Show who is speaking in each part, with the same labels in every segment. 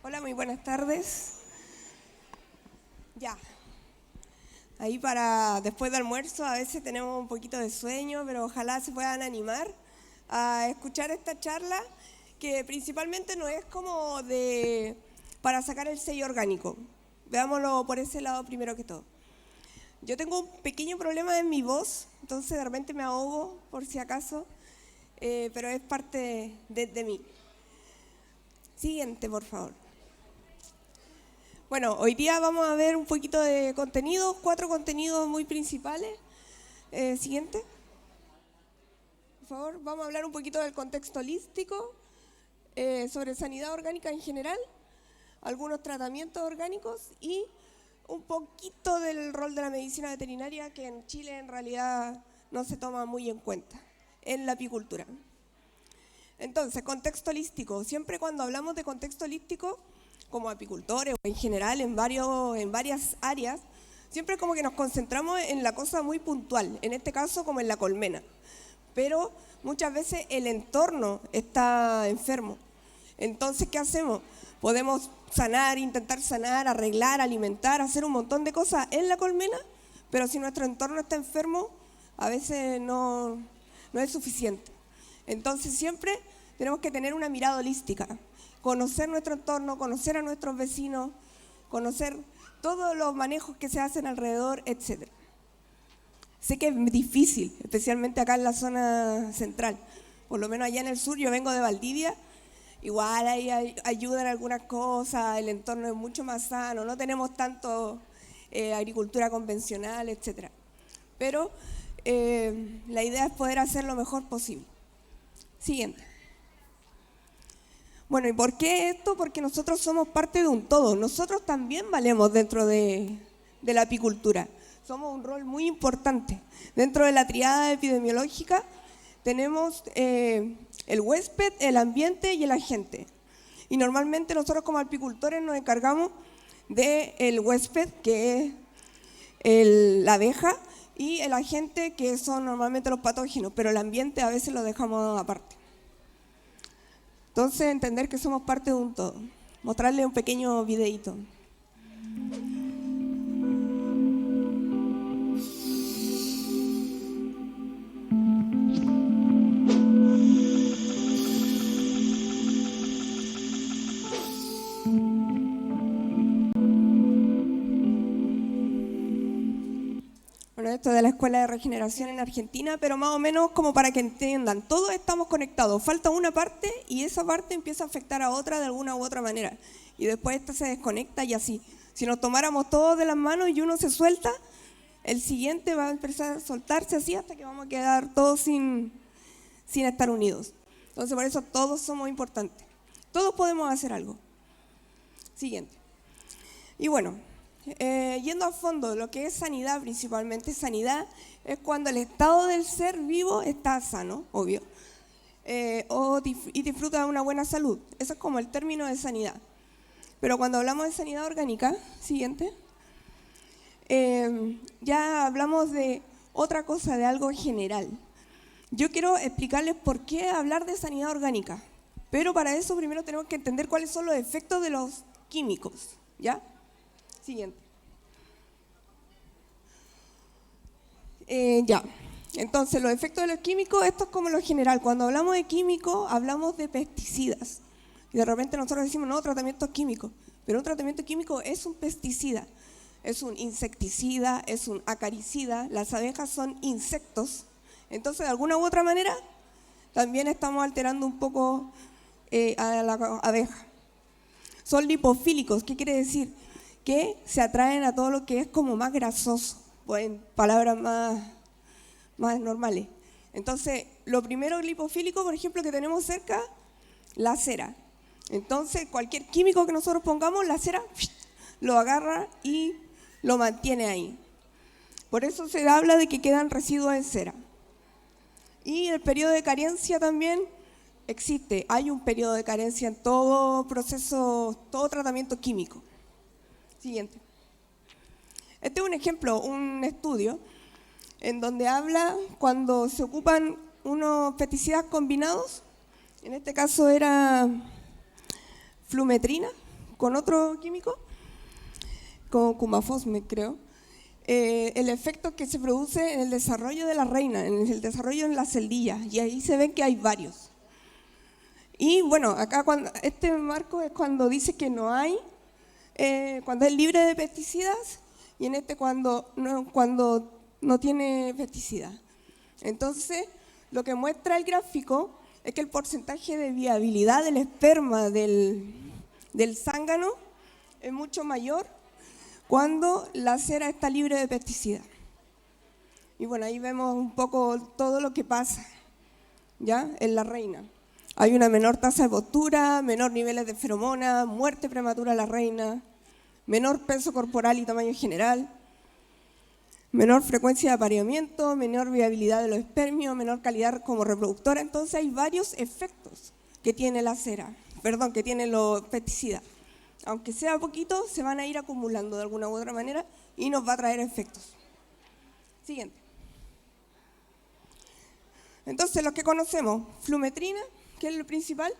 Speaker 1: Hola, muy buenas tardes. Ya, ahí para después de almuerzo a veces tenemos un poquito de sueño, pero ojalá se puedan animar a escuchar esta charla que principalmente no es como para sacar el sello orgánico. Veámoslo por ese lado primero que todo. Yo tengo un pequeño problema en mi voz, entonces de repente me ahogo por si acaso, pero es parte de mí. Siguiente, por favor. Bueno, hoy día vamos a ver un poquito de contenidos, 4 contenidos muy principales. Siguiente, por favor. Vamos a hablar un poquito del contexto holístico, sobre sanidad orgánica en general, algunos tratamientos orgánicos y un poquito del rol de la medicina veterinaria que en Chile en realidad no se toma muy en cuenta en la apicultura. Entonces, contexto holístico. Siempre cuando hablamos de contexto holístico, como apicultores o en general en varias áreas, siempre como que nos concentramos en la cosa muy puntual, en este caso como en la colmena. Pero muchas veces el entorno está enfermo. Entonces, ¿qué hacemos? Podemos sanar, intentar sanar, arreglar, alimentar, hacer un montón de cosas en la colmena, pero si nuestro entorno está enfermo, a veces no es suficiente. Entonces siempre tenemos que tener una mirada holística, conocer nuestro entorno, conocer a nuestros vecinos, conocer todos los manejos que se hacen alrededor, etc. Sé que es difícil, especialmente acá en la zona central, por lo menos allá en el sur, yo vengo de Valdivia, igual ahí ayudan algunas cosas, el entorno es mucho más sano, no tenemos tanto agricultura convencional, etc. Pero la idea es poder hacer lo mejor posible. Siguiente. Bueno, ¿y por qué esto? Porque nosotros somos parte de un todo. Nosotros también valemos dentro de la apicultura. Somos un rol muy importante. Dentro de la triada epidemiológica tenemos el huésped, el ambiente y el agente. Y normalmente nosotros como apicultores nos encargamos del huésped, que es la abeja, y el agente, que son normalmente los patógenos, pero el ambiente a veces lo dejamos aparte. Entonces, entender que somos parte de un todo. Mostrarle un pequeño videíto. Bueno, esto de la Escuela de Regeneración en Argentina, pero más o menos como para que entiendan, todos estamos conectados, falta una parte y esa parte empieza a afectar a otra de alguna u otra manera. Y después esta se desconecta y así. Si nos tomáramos todos de las manos y uno se suelta, el siguiente va a empezar a soltarse así hasta que vamos a quedar todos sin estar unidos. Entonces por eso todos somos importantes. Todos podemos hacer algo. Siguiente. Y bueno, yendo a fondo, lo que es sanidad principalmente, sanidad es cuando el estado del ser vivo está sano, obvio, y disfruta de una buena salud. Eso es como el término de sanidad. Pero cuando hablamos de sanidad orgánica, siguiente, ya hablamos de otra cosa, de algo general. Yo quiero explicarles por qué hablar de sanidad orgánica, pero para eso primero tenemos que entender cuáles son los efectos de los químicos, ¿ya? Siguiente. Ya. Entonces, los efectos de los químicos, esto es como lo general. Cuando hablamos de químicos, hablamos de pesticidas. Y de repente nosotros decimos, no, tratamiento químico. Pero un tratamiento químico es un pesticida, es un insecticida, es un acaricida. Las abejas son insectos. Entonces, de alguna u otra manera, también estamos alterando un poco a la abeja. Son lipofílicos, ¿qué quiere decir? Que se atraen a todo lo que es como más grasoso, o en palabras más normales. Entonces, lo primero lipofílico, por ejemplo, que tenemos cerca, la cera. Entonces, cualquier químico que nosotros pongamos, la cera lo agarra y lo mantiene ahí. Por eso se habla de que quedan residuos en cera. Y el periodo de carencia también existe. Hay un periodo de carencia en todo proceso, todo tratamiento químico. Siguiente. Este es un ejemplo, un estudio en donde habla cuando se ocupan unos pesticidas combinados, en este caso era flumetrina, con otro químico, con cumafosme, creo, el efecto que se produce en el desarrollo de la reina, en el desarrollo en las celdillas, y ahí se ven que hay varios. Y bueno, acá este marco es cuando dice que no hay, cuando es libre de pesticidas, y en este cuando no tiene pesticidas. Entonces, lo que muestra el gráfico es que el porcentaje de viabilidad del esperma del zángano es mucho mayor cuando la cera está libre de pesticidas. Y bueno, ahí vemos un poco todo lo que pasa, ¿ya? En la reina. Hay una menor tasa de postura, menor niveles de feromonas, muerte prematura de la reina, menor peso corporal y tamaño general, menor frecuencia de apareamiento, menor viabilidad de los espermios, menor calidad como reproductora. Entonces hay varios efectos que tiene la cera, que tienen los pesticidas. Aunque sea poquito, se van a ir acumulando de alguna u otra manera y nos va a traer efectos. Siguiente. Entonces, los que conocemos, flumetrina, que es el principal,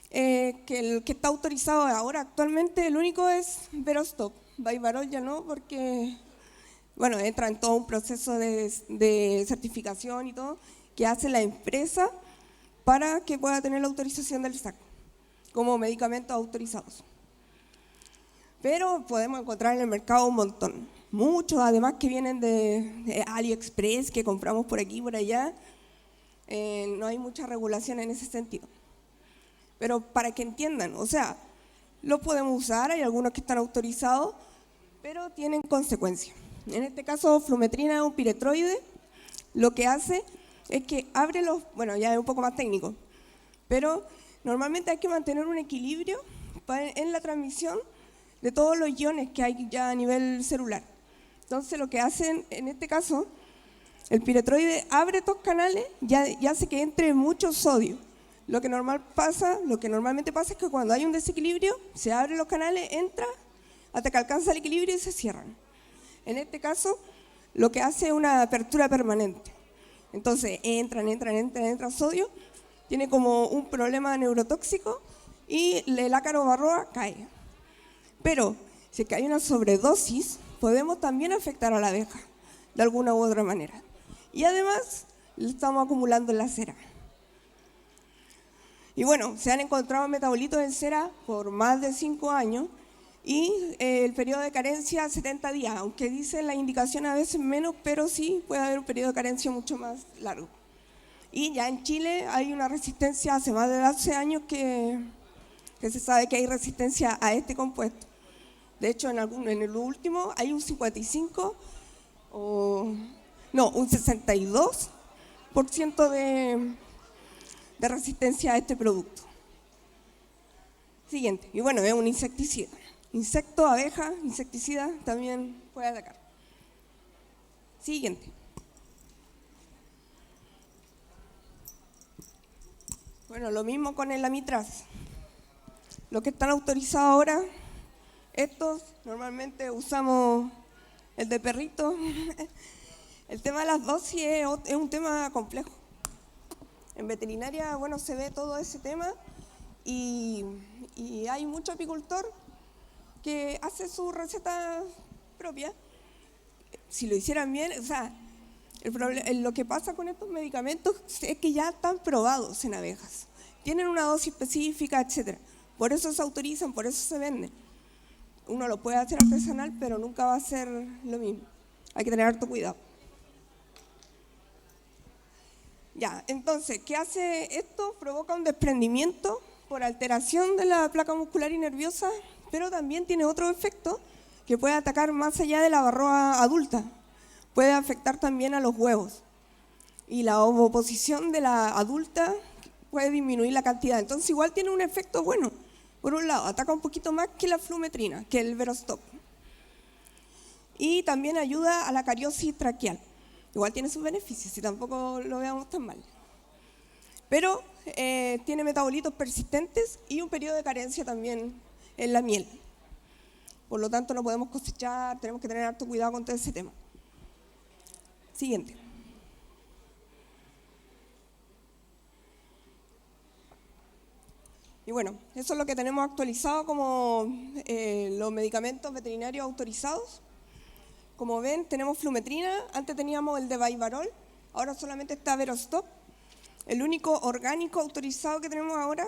Speaker 1: que el que está autorizado ahora actualmente, el único es Verostop. Vivarol ya no, porque bueno, entra en todo un proceso de certificación y todo, que hace la empresa para que pueda tener la autorización del SAC como medicamentos autorizados. Pero podemos encontrar en el mercado un montón, muchos además que vienen de AliExpress, que compramos por aquí y por allá. No hay mucha regulación en ese sentido. Pero para que entiendan, o sea, lo podemos usar, hay algunos que están autorizados, pero tienen consecuencias. En este caso, flumetrina es un piretroide, lo que hace es que abre bueno, ya es un poco más técnico, pero normalmente hay que mantener un equilibrio en la transmisión de todos los iones que hay ya a nivel celular. Entonces, lo que hacen en este caso, el piretroide abre estos canales y hace que entre mucho sodio. Lo que normalmente pasa es que cuando hay un desequilibrio, se abren los canales, entra hasta que alcanza el equilibrio y se cierran. En este caso, lo que hace es una apertura permanente. Entonces, entra sodio, tiene como un problema neurotóxico y el ácaro varroa cae. Pero, si hay una sobredosis, podemos también afectar a la abeja, de alguna u otra manera. Y además, lo estamos acumulando en la cera. Y bueno, se han encontrado metabolitos en cera por más de 5 años, y el periodo de carencia 70 días, aunque dicen la indicación a veces menos, pero sí puede haber un periodo de carencia mucho más largo. Y ya en Chile hay una resistencia hace más de 12 años que se sabe que hay resistencia a este compuesto. De hecho, en el último hay un 55, un 62% de resistencia a este producto. Siguiente, y bueno, es un insecticida. Insecto, abeja, insecticida, también puede atacar. Siguiente. Bueno, lo mismo con el amitraz. Los que están autorizados ahora, estos normalmente usamos el de perrito. El tema de las dosis es un tema complejo. En veterinaria, bueno, se ve todo ese tema y hay mucho apicultor que hace su receta propia. Si lo hicieran bien, o sea, lo que pasa con estos medicamentos es que ya están probados en abejas. Tienen una dosis específica, etcétera. Por eso se autorizan, por eso se venden. Uno lo puede hacer artesanal, pero nunca va a ser lo mismo. Hay que tener harto cuidado. Ya, entonces, ¿qué hace esto? Provoca un desprendimiento por alteración de la placa muscular y nerviosa, pero también tiene otro efecto que puede atacar más allá de la varroa adulta. Puede afectar también a los huevos. Y la ovoposición de la adulta puede disminuir la cantidad. Entonces, igual tiene un efecto bueno. Por un lado, ataca un poquito más que la flumetrina, que el Verostop. Y también ayuda a la cariosis traqueal. Igual tiene sus beneficios, y tampoco lo veamos tan mal. Pero tiene metabolitos persistentes y un periodo de carencia también en la miel. Por lo tanto, no podemos cosechar, tenemos que tener harto cuidado con todo ese tema. Siguiente. Y bueno, eso es lo que tenemos actualizado como los medicamentos veterinarios autorizados. Como ven, tenemos flumetrina, antes teníamos el de Vivarol, ahora solamente está Verostop. El único orgánico autorizado que tenemos ahora,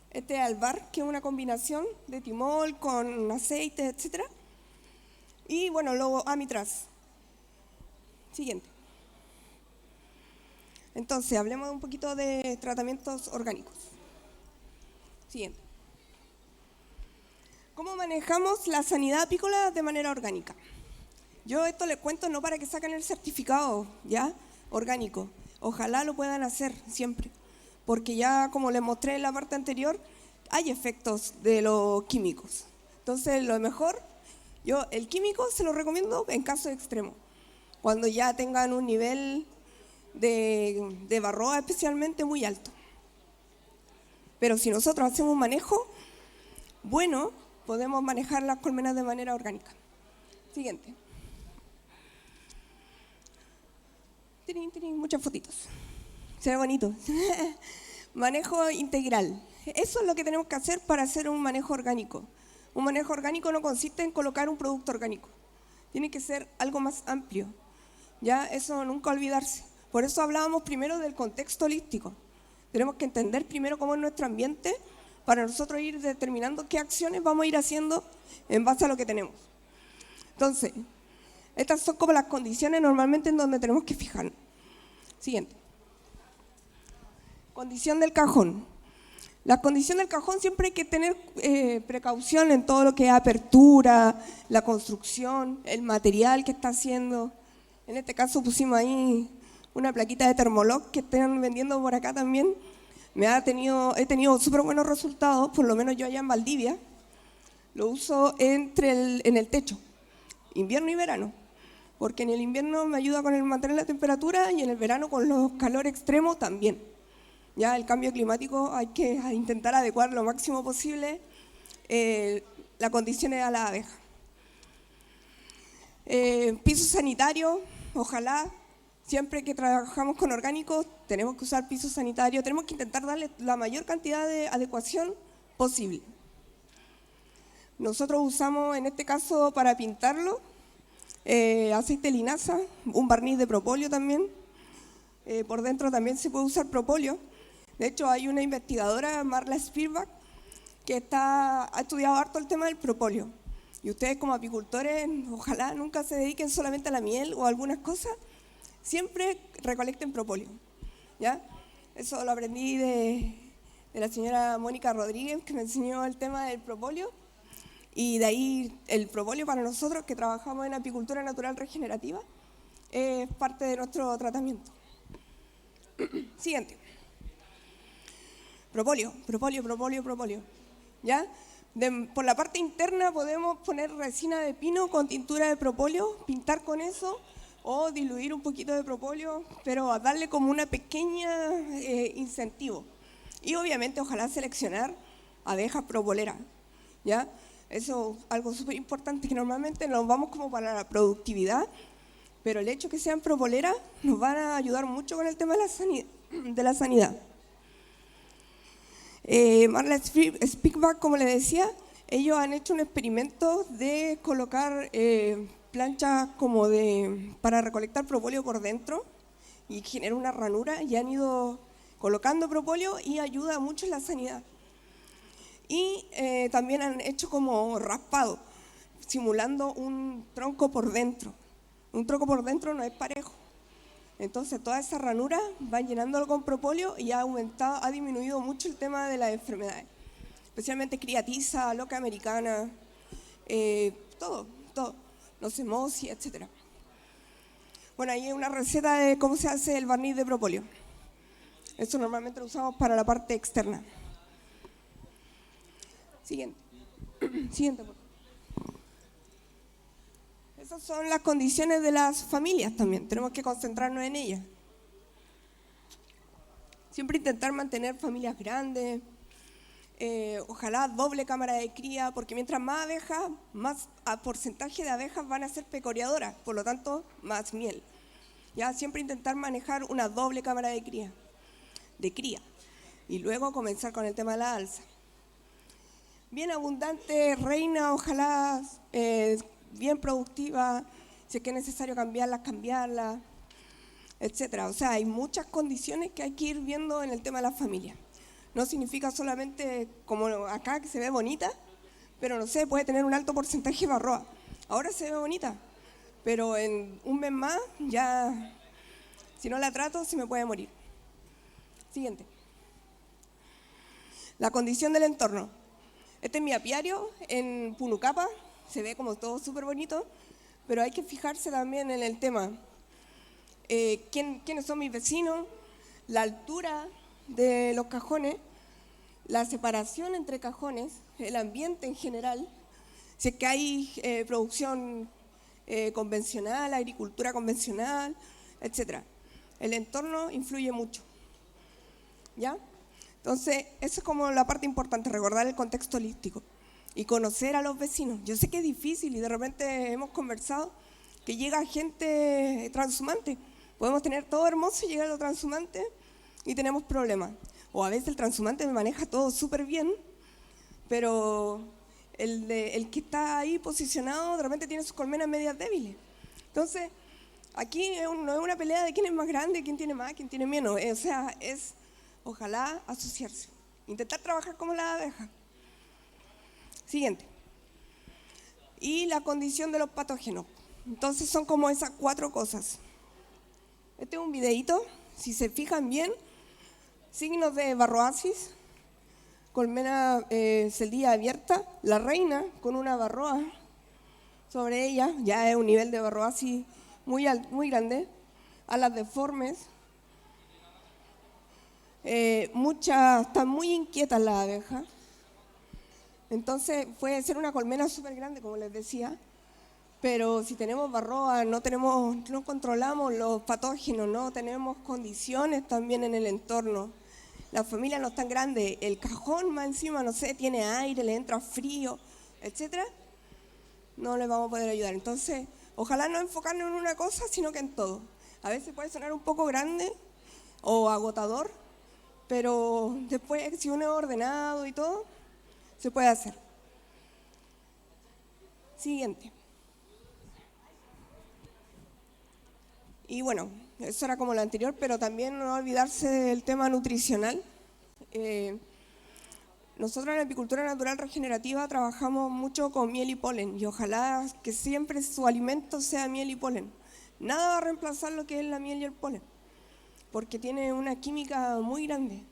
Speaker 1: este Albar, que es una combinación de timol con aceite, etc. Y bueno, luego Amitraz. Siguiente. Entonces, hablemos un poquito de tratamientos orgánicos. Siguiente. ¿Cómo manejamos la sanidad apícola de manera orgánica? Yo esto les cuento no para que saquen el certificado, ¿ya? Orgánico. Ojalá lo puedan hacer siempre, porque ya como les mostré en la parte anterior, hay efectos de los químicos. Entonces, lo mejor, yo el químico se lo recomiendo en caso extremo, cuando ya tengan un nivel de varroa especialmente muy alto. Pero si nosotros hacemos un manejo bueno, podemos manejar las colmenas de manera orgánica. Siguiente. Tirín, tirín, muchas fotitos. Se ve bonito. Manejo integral. Eso es lo que tenemos que hacer para hacer un manejo orgánico. Un manejo orgánico no consiste en colocar un producto orgánico. Tiene que ser algo más amplio. Ya, eso nunca olvidarse. Por eso hablábamos primero del contexto holístico. Tenemos que entender primero cómo es nuestro ambiente para nosotros ir determinando qué acciones vamos a ir haciendo en base a lo que tenemos. Entonces, estas son como las condiciones normalmente en donde tenemos que fijarnos. Siguiente. Condición del cajón. La condición del cajón siempre hay que tener precaución en todo lo que es apertura, la construcción, el material que está haciendo. En este caso pusimos ahí una plaquita de Thermolock que están vendiendo por acá también. He tenido súper buenos resultados, por lo menos yo allá en Valdivia. Lo uso en el techo, invierno y verano, porque en el invierno me ayuda con el mantener la temperatura y en el verano con los calores extremos también. Ya el cambio climático hay que intentar adecuar lo máximo posible las condiciones a la abeja. Piso sanitario, ojalá. Siempre que trabajamos con orgánicos tenemos que usar piso sanitario, tenemos que intentar darle la mayor cantidad de adecuación posible. Nosotros usamos en este caso para pintarlo aceite de linaza, un barniz de propóleo también. Por dentro también se puede usar propóleo. De hecho hay una investigadora, Marla Spielbach, que ha estudiado harto el tema del propóleo. Y ustedes como apicultores ojalá nunca se dediquen solamente a la miel o a algunas cosas. Siempre recolecten propóleo, ¿ya? Eso lo aprendí de la señora Mónica Rodríguez, que me enseñó el tema del propóleo, y de ahí el propóleo para nosotros que trabajamos en apicultura natural regenerativa es parte de nuestro tratamiento. Siguiente. Propóleo, propóleo, propóleo, propóleo, ¿ya? Por la parte interna podemos poner resina de pino con tintura de propóleo, pintar con eso, o diluir un poquito de propóleo, pero a darle como una pequeña incentivo. Y obviamente ojalá seleccionar abejas propoleras, ¿ya? Eso es algo súper importante, que normalmente nos vamos como para la productividad, pero el hecho que sean propoleras nos van a ayudar mucho con el tema de la sanidad. Marla Spielbach, como le decía, ellos han hecho un experimento de colocar planchas como para recolectar propóleo por dentro y genera una ranura, y han ido colocando propóleo y ayuda mucho en la sanidad. Y también han hecho como raspado, simulando un tronco por dentro. Un tronco por dentro no es parejo. Entonces toda esa ranura van llenándolo con propóleo y ha disminuido mucho el tema de las enfermedades, especialmente criatiza, loca americana, todo, nocemosis, etc. Bueno, ahí hay una receta de cómo se hace el barniz de propóleo. Eso normalmente lo usamos para la parte externa. Siguiente. Siguiente, por favor. Esas son las condiciones de las familias también, tenemos que concentrarnos en ellas. Siempre intentar mantener familias grandes, ojalá doble cámara de cría, porque mientras más abejas, más porcentaje de abejas van a ser pecoreadoras, por lo tanto, más miel. Ya siempre intentar manejar una doble cámara de cría. y luego comenzar con el tema de la alza. Bien abundante, reina, ojalá bien productiva, si es que es necesario cambiarla, etcétera. O sea, hay muchas condiciones que hay que ir viendo en el tema de la familia. No significa solamente como acá que se ve bonita, pero no sé, puede tener un alto porcentaje de barroa. Ahora se ve bonita, pero en un mes más ya, si no la trato, se me puede morir. Siguiente. La condición del entorno. Este es mi apiario en Punucapa, se ve como todo súper bonito, pero hay que fijarse también en el tema. ¿Quiénes son mis vecinos? La altura de los cajones, la separación entre cajones, el ambiente en general, si es que hay producción convencional, agricultura convencional, etc. El entorno influye mucho, ¿ya? Entonces, eso es como la parte importante, recordar el contexto holístico y conocer a los vecinos. Yo sé que es difícil y de repente hemos conversado que llega gente transhumante. Podemos tener todo hermoso y llega lo transhumante y tenemos problemas. O a veces el transhumante me maneja todo súper bien, pero el que está ahí posicionado de repente tiene sus colmenas medias débiles. Entonces, aquí no es una pelea de quién es más grande, quién tiene más, quién tiene menos. O sea, es ojalá asociarse, intentar trabajar como la abeja. Siguiente. Y la condición de los patógenos. Entonces son como esas 4 cosas. Este es un videíto, si se fijan bien, signos de varroasis, colmena celdilla abierta, la reina con una varroa sobre ella, ya es un nivel de varroasis muy grande, alas deformes, están muy inquietas las abejas, entonces puede ser una colmena súper grande, como les decía, pero si tenemos varroa, no controlamos los patógenos, no tenemos condiciones también en el entorno. La familia no es tan grande, el cajón más encima, no sé, tiene aire, le entra frío, etcétera, no les vamos a poder ayudar. Entonces, ojalá no enfocarnos en una cosa, sino que en todo. A veces puede sonar un poco grande o agotador, pero después, si uno es ordenado y todo, se puede hacer. Siguiente. Y bueno, eso era como lo anterior, pero también no olvidarse del tema nutricional. Nosotros en la apicultura natural regenerativa trabajamos mucho con miel y polen y ojalá que siempre su alimento sea miel y polen. Nada va a reemplazar lo que es la miel y el polen, porque tiene una química muy grande.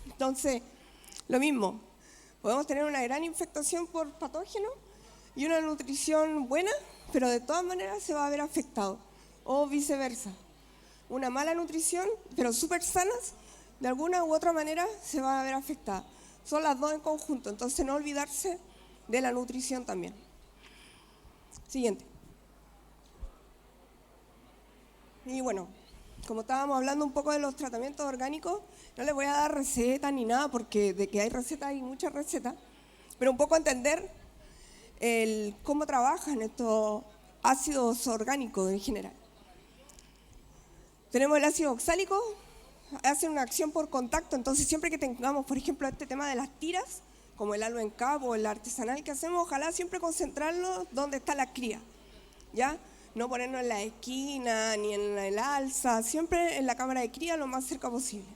Speaker 1: Entonces, lo mismo, podemos tener una gran infectación por patógenos y una nutrición buena, pero de todas maneras se va a ver afectado, o viceversa. Una mala nutrición, pero súper sanas, de alguna u otra manera se va a ver afectada. Son las dos en conjunto, entonces no olvidarse de la nutrición también. Siguiente. Y bueno, como estábamos hablando un poco de los tratamientos orgánicos, no les voy a dar recetas ni nada, porque de que hay recetas hay muchas recetas, pero un poco entender cómo trabajan estos ácidos orgánicos en general. Tenemos el ácido oxálico, hace una acción por contacto, entonces siempre que tengamos, por ejemplo, este tema de las tiras, como el halo en cabo o el artesanal que hacemos, ojalá siempre concentrarlo donde está la cría, ¿ya? No ponernos en la esquina ni en el alza, siempre en la cámara de cría lo más cerca posible.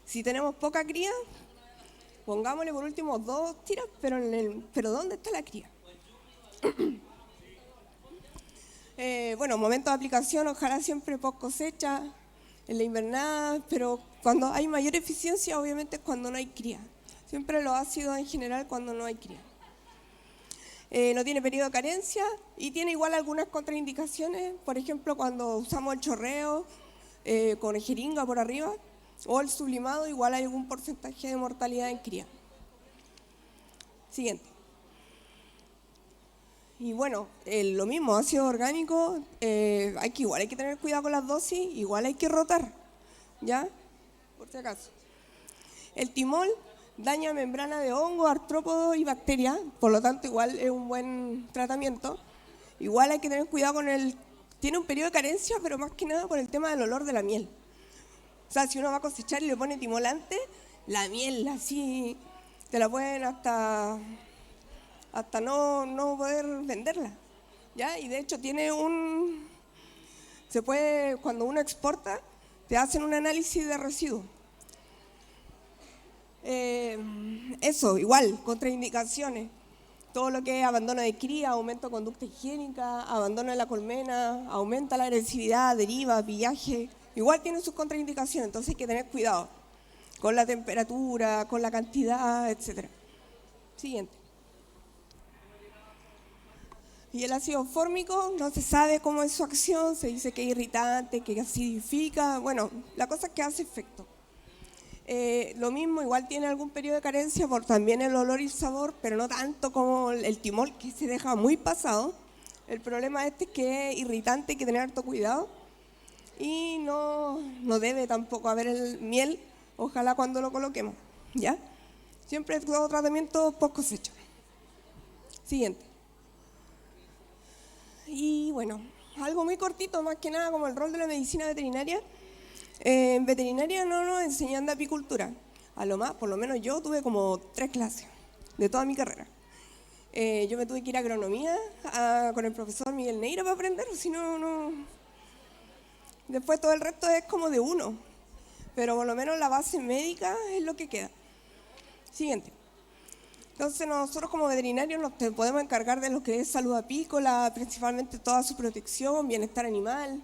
Speaker 1: Si tenemos poca cría, pongámosle por último 2 tiras, pero ¿dónde está la cría? Bueno, momento de aplicación, ojalá siempre post cosecha, en la invernada, pero cuando hay mayor eficiencia, obviamente es cuando no hay cría. Siempre los ácidos en general cuando no hay cría. No tiene periodo de carencia y tiene igual algunas contraindicaciones, por ejemplo, cuando usamos el chorreo con jeringa por arriba o el sublimado, igual hay algún porcentaje de mortalidad en cría. Siguiente. Y bueno, lo mismo, ácido orgánico, igual hay que tener cuidado con las dosis, igual hay que rotar, ¿ya? Por si acaso. El timol daña membrana de hongo, artrópodos y bacterias, por lo tanto igual es un buen tratamiento. Igual hay que tener cuidado con tiene un periodo de carencia, pero más que nada por el tema del olor de la miel. O sea, si uno va a cosechar y le pone timolante, la miel así, te la pueden hasta no poder venderla, ¿ya? Y de hecho cuando uno exporta, te hacen un análisis de residuos. Eso, igual, contraindicaciones. Todo lo que es abandono de cría, aumento de conducta higiénica, abandono de la colmena, aumenta la agresividad, deriva, pillaje. Igual tiene sus contraindicaciones, entonces hay que tener cuidado con la temperatura, con la cantidad, etc. Siguiente. Y el ácido fórmico no se sabe cómo es su acción, se dice que es irritante, que acidifica, bueno, la cosa es que hace efecto. Lo mismo, igual tiene algún periodo de carencia por también el olor y el sabor, pero no tanto como el timol, que se deja muy pasado. El problema es que es irritante, hay que tener harto cuidado. Y no debe tampoco haber el miel, ojalá cuando lo coloquemos, ¿ya? Siempre todo tratamiento post cosecha. Siguiente. Y bueno, algo muy cortito, más que nada como el rol de la medicina veterinaria. En veterinaria no nos enseñan de apicultura. A lo más, por lo menos yo tuve como 3 clases de toda mi carrera. Yo me tuve que ir a agronomía con el profesor Miguel Neira para aprender, si no. Después todo el resto es como de uno, pero por lo menos la base médica es lo que queda. Siguiente. Entonces nosotros como veterinarios nos podemos encargar de lo que es salud apícola, principalmente toda su protección, bienestar animal,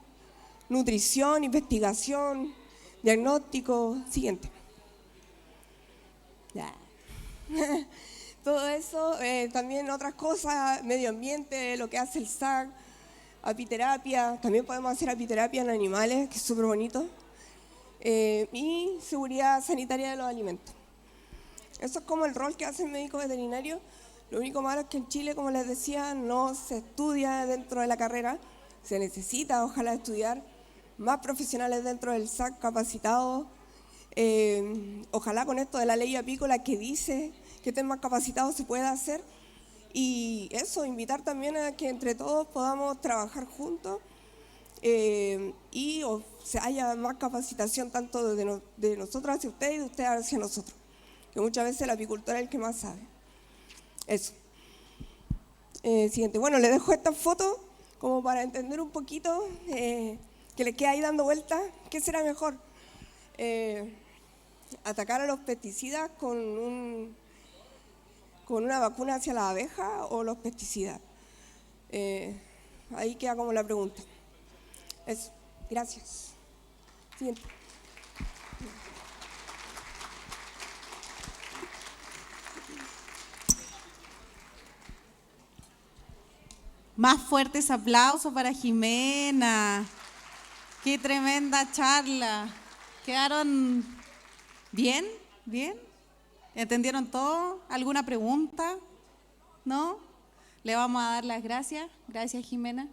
Speaker 1: nutrición, investigación, diagnóstico. Siguiente. Ya. Todo eso, también otras cosas, medio ambiente, lo que hace el SAC, apiterapia, también podemos hacer apiterapia en animales, que es súper bonito, y seguridad sanitaria de los alimentos. Eso es como el rol que hace el médico veterinario. Lo único malo es que en Chile, como les decía, no se estudia dentro de la carrera, se necesita, ojalá, estudiar más profesionales dentro del SAC capacitados, ojalá con esto de la ley apícola que dice que estén más capacitados se pueda hacer, y eso, invitar también a que entre todos podamos trabajar juntos y haya más capacitación tanto de nosotros hacia ustedes y de ustedes hacia nosotros, que muchas veces el apicultor es el que más sabe. Eso. Siguiente. Bueno, les dejo esta foto como para entender un poquito, que les queda ahí dando vueltas. ¿Qué será mejor? ¿Atacar a los pesticidas con una vacuna hacia la abeja o los pesticidas? Ahí queda como la pregunta. Eso. Gracias. Siguiente.
Speaker 2: Más fuertes aplausos para Jimena. Qué tremenda charla. ¿Quedaron bien? ¿Bien? ¿Entendieron todo? ¿Alguna pregunta? ¿No? Le vamos a dar las gracias. Gracias, Jimena.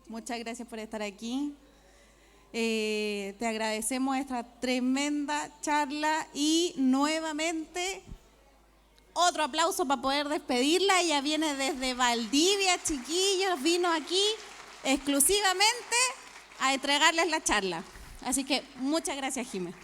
Speaker 2: Muchas gracias por estar aquí. Te agradecemos esta tremenda charla y nuevamente otro aplauso para poder despedirla. Ella viene desde Valdivia, chiquillos, vino aquí exclusivamente a entregarles la charla. Así que muchas gracias, Jimena.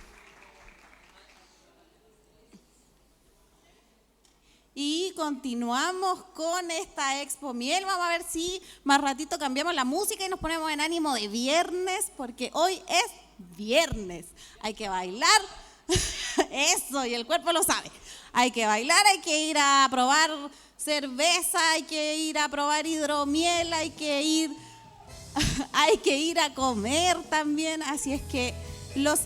Speaker 2: Y continuamos con esta Expo Miel. Vamos a ver si más ratito cambiamos la música y nos ponemos en ánimo de viernes, porque hoy es viernes. Hay que bailar, eso, y el cuerpo lo sabe. Hay que bailar, hay que ir a probar cerveza, hay que ir a probar hidromiel, hay que ir a comer también. Así es que los